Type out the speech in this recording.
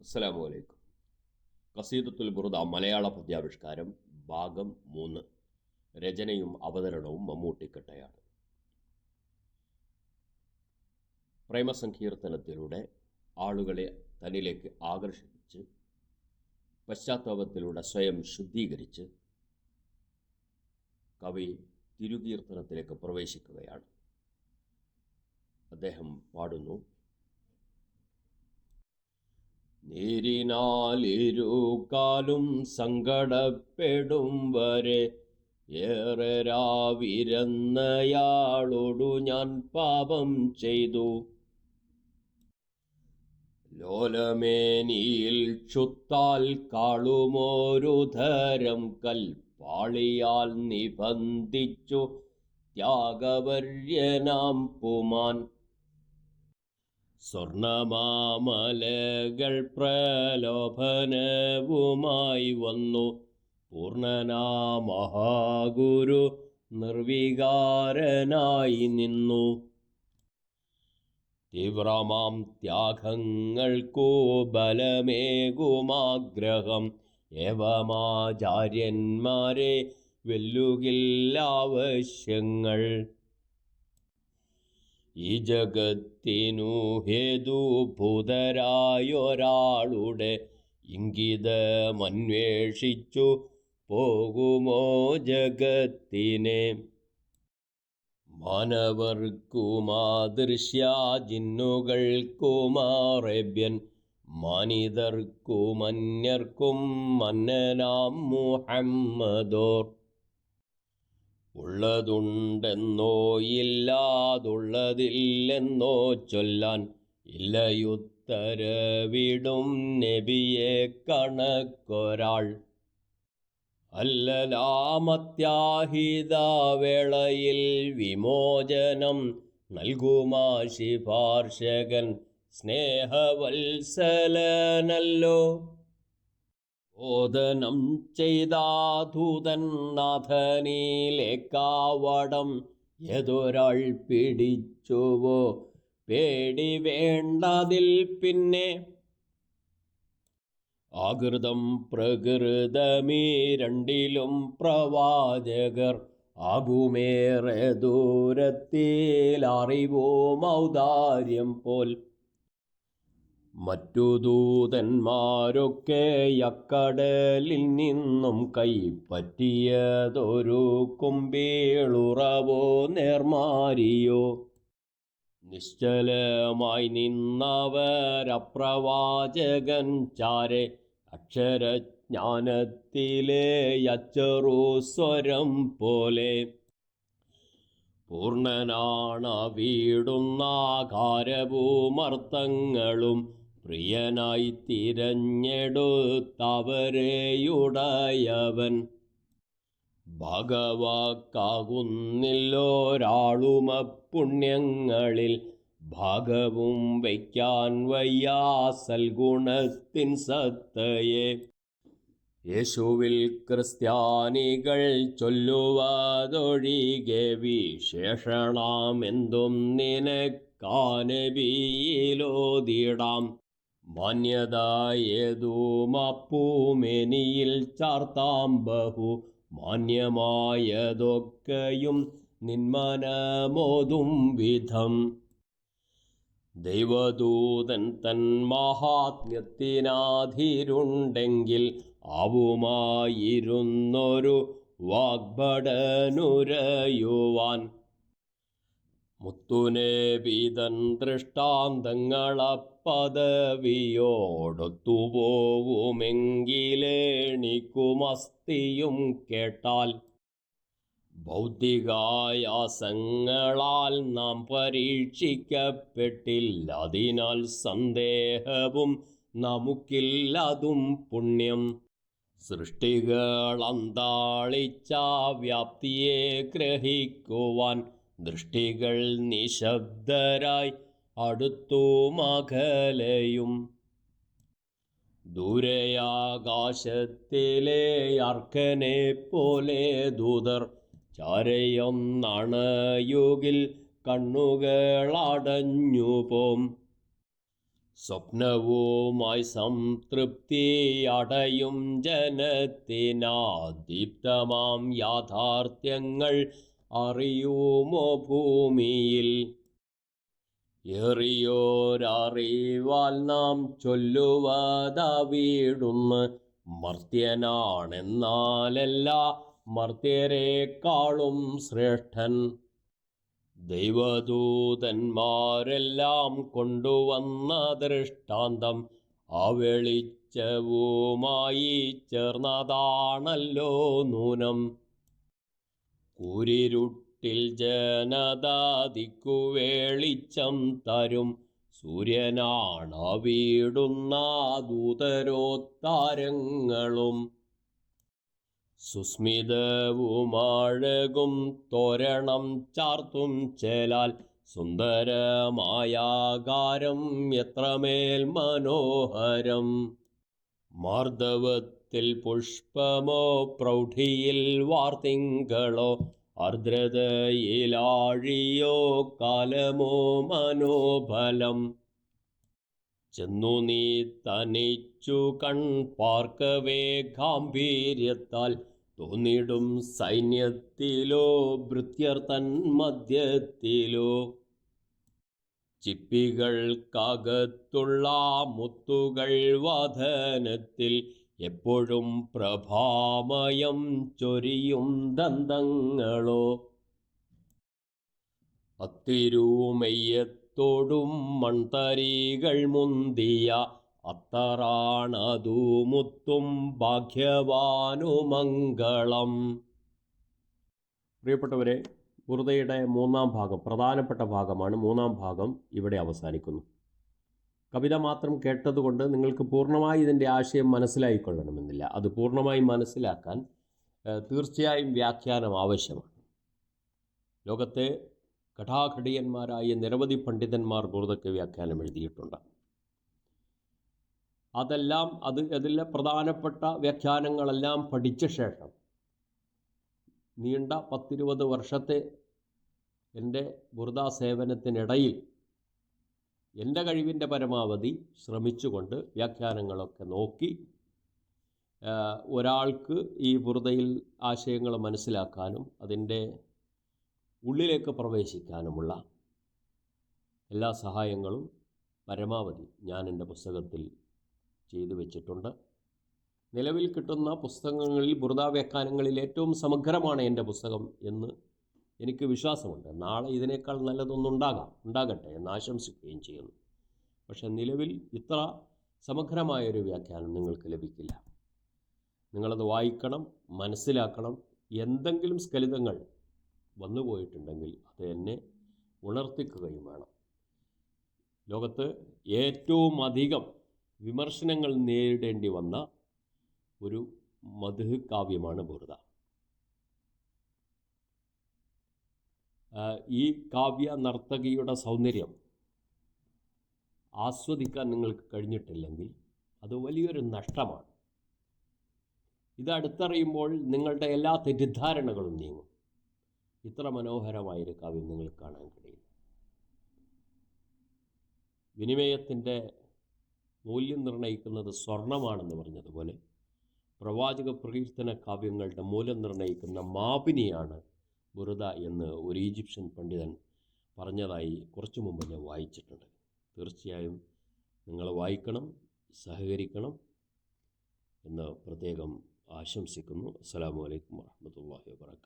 അസ്സലാമു അലൈക്കും. ഖസീദത്തുൽ ബുർദ മലയാള പദ്യാവിഷ്കാരം ഭാഗം 3. രചനയും അവതരണവും മമ്മൂട്ടിക്കട്ടയാണ്. പ്രേമസങ്കീർത്തനത്തിലൂടെ ആളുകളെ തന്നിലേക്ക് ആകർഷിപ്പിച്ച് പശ്ചാത്താപത്തിലൂടെ സ്വയം ശുദ്ധീകരിച്ച് കവി തിരുകീർത്തനത്തിലേക്ക് പ്രവേശിക്കുകയാണ്. അദ്ദേഹം പാടുന്നു: നീരിനാലിരുകാലും സങ്കടപ്പെടും വരെ ഏറെ രാവിരുന്നയാളോടു ഞാൻ പാപം ചെയ്തു. ലോലമേനിയിൽ ക്ഷുത്താൽ കാളുമോരുധരം കൽപ്പാളിയാൽ നിബന്ധിച്ചു ത്യാഗവര്യനാം പുമാൻ. സ്വർണമാമലകൾ പ്രലോഭനവുമായി വന്നു പൂർണ്ണനാ മഹാഗുരു നിർവികാരനായി നിന്നു. തീവ്രമാം ത്യാഗങ്ങൾക്കു ബലമേകുമാഗ്രഹം ഏവമാചാര്യന്മാരെ വെല്ലുകില്ലാവശ്യങ്ങൾ. ഈ ജഗത്തിനു ഹേതുഭൂതരായൊരാളുടെ ഇംഗിതമന്വേഷിച്ചു പോകുമോ ജഗത്തിനെ? മാനവർക്കുമാദൃശ്യാജിന്നുകൾക്കുമാറേബ്യൻ മാനിതർക്കുമന്യർക്കും മന്നനാം മുഹമ്മദോർ. ഉള്ളതുണ്ടെന്നോ ഇല്ലാതുള്ളതില്ലെന്നോ ചൊല്ലാൻ ഇല്ലയുത്തരവിടും നബിയെ കണക്കൊരാൾ. അല്ലലാമത്യാഹിതവേളയിൽ വിമോചനം നൽകുമാ ശിപാർശകൻ സ്നേഹവത്സലനല്ലോ. ഓദനം ചെയ്താധൂതൻ നാഥനിലേക്കാവടം ഏതൊരാൾ പിടിച്ചുവോ പേടി വേണ്ടതിൽ പിന്നെ. ആകൃതം പ്രകൃതമീ രണ്ടിലും പ്രവാചകർ ആകുമേറെ ദൂരത്തിൽ അറിവും ഔദാര്യം പോൽ. മറ്റു ദൂതന്മാരൊക്കെ അക്കടലിൽ നിന്നും കൈപ്പറ്റിയതൊരു കുമ്പിളുറവോ നേർമാരിയോ. നിശ്ചലമായി നിന്നവരപ്രവാചകൻ ചാരെ അക്ഷരജ്ഞാനത്തിലെ അച്ചറു സ്വരം പോലെ. പൂർണ്ണനാണ വീടുന്നാകാരവുമർത്ഥങ്ങളും പ്രിയനായി തിരഞ്ഞെടുത്തവരെയുടയവൻ. ഭാഗവാക്കാകുന്നില്ലോരാളുമപുണ്യങ്ങളിൽ ഭാഗവും വയ്ക്കാൻ വയ്യാ സൽഗുണത്തിൻ സത്തയെ. യേശുവിൽ ക്രിസ്ത്യാനികൾ ചൊല്ലുവതൊഴികെ വിശേഷണമെന്തും നിനക്കാനബിയിലോതിടാം. മാന്യതയേതുമപ്പൂമെനിയിൽ ചാർത്താം ബഹു മാന്യമായതൊക്കെയും നിന്മനമോതും വിധം. ദൈവദൂതൻ തൻ മഹാത്മ്യത്തിനാധിരുണ്ടെങ്കിൽ ആവുമായിരുന്നൊരു വാഗ്ഭടനുരയുവാൻ. മുത്തുനബിതൻ ദൃഷ്ടാന്തങ്ങളപ്പദവിയോടൊത്തുപോവുമെങ്കിലേണിക്കുമസ്തിയും കേട്ടാൽ. ഭൗതികായാസങ്ങളാൽ നാം പരീക്ഷിക്കപ്പെട്ടില്ല, അതിനാൽ സന്ദേഹവും നമുക്കില്ലതും പുണ്യം. സൃഷ്ടികളന്താളിച്ച വ്യാപ്തിയെ ഗ്രഹിക്കുവാൻ ദൃഷ്ടികൾ നിശബ്ദരായി അടുത്തുമകലയും. ദൂരയാകാശത്തിലെ അർക്കനെ പോലെ ദൂതർ ചാരയൊന്നണയുകിൽ കണ്ണുകളടഞ്ഞുപോം. സ്വപ്നവുമായി സംതൃപ്തി അടയും ജനത്തിനാദീപ്തമാം യാഥാർത്ഥ്യങ്ങൾ അറിയുമോ ഭൂമിയിൽ? ഏറിയോരറിവാൽ നാം ചൊല്ലുവതാവിടുന്ന് മർത്യനാണെന്നാലെല്ലാ മർത്യരെക്കാളും ശ്രേഷ്ഠൻ. ദൈവദൂതന്മാരെല്ലാം കൊണ്ടുവന്ന ദൃഷ്ടാന്തം ആ വെളിച്ചവുമായി ചേർന്നതാണല്ലോ നൂനം. കൂരിരുട്ടിൽ ജനതാതിക്കു വെളിച്ചം തരും സൂര്യനാണവിടുന്ന ദൂതരോത്താരങ്ങളും. സുസ്മിതവുമഴകും തോരണം ചാർത്തും ചേലാൽ സുന്ദരമായാകാരം എത്രമേൽ മനോഹരം. മാർദ്ദവത്തിൽ പുഷ്പമോ പ്രൗഢിയിൽ വാർത്തിങ്കളോ ആർദ്രതയിലാഴിയോ കാലമോ മനോബലം. ചെന്നു നീ തനിച്ചു പാർക്കവേ ഗാംഭീര്യത്താൽ തോന്നിടും സൈന്യത്തിലോ ഭൃത്യർ തൻ മധ്യത്തിലോ. ചിപ്പികൾക്കകത്തുള്ള മുത്തുകൾ വദനത്തിൽ എപ്പോഴും പ്രഭാമയം ചൊരിയും ദന്തങ്ങളോ. അത്തിരുമെയ്യത്തോടും മൺതരികൾ മുന്തിയ അത്തറാണതു മുത്തും ഭാഗ്യവാനുമംഗളം. പ്രിയപ്പെട്ടവരെ, ബുർദയുടെ മൂന്നാം ഭാഗം, പ്രധാനപ്പെട്ട ഭാഗമാണ്. മൂന്നാം ഭാഗം ഇവിടെ അവസാനിക്കുന്നു. കവിത മാത്രം കേട്ടതുകൊണ്ട് നിങ്ങൾക്ക് പൂർണ്ണമായി ഇതിൻ്റെ ആശയം മനസ്സിലായിക്കൊള്ളണമെന്നില്ല. അത് പൂർണ്ണമായി മനസ്സിലാക്കാൻ തീർച്ചയായും വ്യാഖ്യാനം ആവശ്യമാണ്. ലോകത്തെ ഘടാഘടിയന്മാരായ നിരവധി പണ്ഡിതന്മാർ ബുർദയ്ക്ക് വ്യാഖ്യാനം എഴുതിയിട്ടുണ്ട്. അതിലെ പ്രധാനപ്പെട്ട വ്യാഖ്യാനങ്ങളെല്ലാം പഠിച്ച ശേഷം നീണ്ട 10-20 വർഷത്തെ എൻ്റെ ബുർദ സേവനത്തിനിടയിൽ എൻ്റെ കഴിവിൻ്റെ പരമാവധി ശ്രമിച്ചുകൊണ്ട് വ്യാഖ്യാനങ്ങളൊക്കെ നോക്കി ഒരാൾക്ക് ഈ ബുർദയിൽ ആശയങ്ങൾ മനസ്സിലാക്കാനും അതിൻ്റെ ഉള്ളിലേക്ക് പ്രവേശിക്കാനുമുള്ള എല്ലാ സഹായങ്ങളും പരമാവധി ഞാൻ എൻ്റെ പുസ്തകത്തിൽ ചെയ്തു വെച്ചിട്ടുണ്ട്. നിലവിൽ കിട്ടുന്ന പുസ്തകങ്ങളിൽ ബുർദ വ്യാഖ്യാനങ്ങളിൽ ഏറ്റവും സമഗ്രമാണ് എൻ്റെ പുസ്തകം എന്ന് എനിക്ക് വിശ്വാസമുണ്ട്. നാളെ ഇതിനേക്കാൾ ഉണ്ടാകട്ടെ എന്ന് ആശംസിക്കുകയും ചെയ്യുന്നു. പക്ഷേ നിലവിൽ ഇത്ര സമഗ്രമായൊരു വ്യാഖ്യാനം നിങ്ങൾക്ക് ലഭിക്കില്ല. നിങ്ങളത് വായിക്കണം, മനസ്സിലാക്കണം. എന്തെങ്കിലും സ്ഖലിതങ്ങൾ വന്നുപോയിട്ടുണ്ടെങ്കിൽ അത് എന്നെ ഉണർത്തിക്കുകയും വേണം. ലോകത്ത് ഏറ്റവും അധികം വിമർശനങ്ങൾ നേരിടേണ്ടി വന്ന ഒരു മദ്ഹ് കാവ്യമാണ് ബുർദ. ഈ കാവ്യ നർത്തകിയുടെ സൗന്ദര്യം ആസ്വദിക്കാൻ നിങ്ങൾക്ക് കഴിഞ്ഞിട്ടില്ലെങ്കിൽ അത് വലിയൊരു നഷ്ടമാണ്. ഇത് അടുത്തറിയുമ്പോൾ നിങ്ങളുടെ എല്ലാ തെറ്റിദ്ധാരണകളും നീങ്ങും. ഇത്ര മനോഹരമായൊരു കാവ്യം നിങ്ങൾ കാണാൻ കഴിയും. വിനിമയത്തിൻ്റെ മൂല്യം നിർണ്ണയിക്കുന്നത് സ്വർണമാണെന്ന് പറഞ്ഞതുപോലെ പ്രവാചക പ്രകീർത്തന കാവ്യങ്ങളുടെ മൂല്യം നിർണ്ണയിക്കുന്ന മാപിനിയാണ് ബുർദ എന്ന് ഒരു ഈജിപ്ഷ്യൻ പണ്ഡിതൻ പറഞ്ഞതായി കുറച്ചു മുമ്പ് ഞാൻ വായിച്ചിട്ടുണ്ട്. തീർച്ചയായും നിങ്ങൾ വായിക്കണം, സഹകരിക്കണം എന്ന് പ്രത്യേകം ആശംസിക്കുന്നു. അസ്സലാമു അലൈക്കും വറഹ്മത്തുള്ളാഹി വബറകാതുഹു.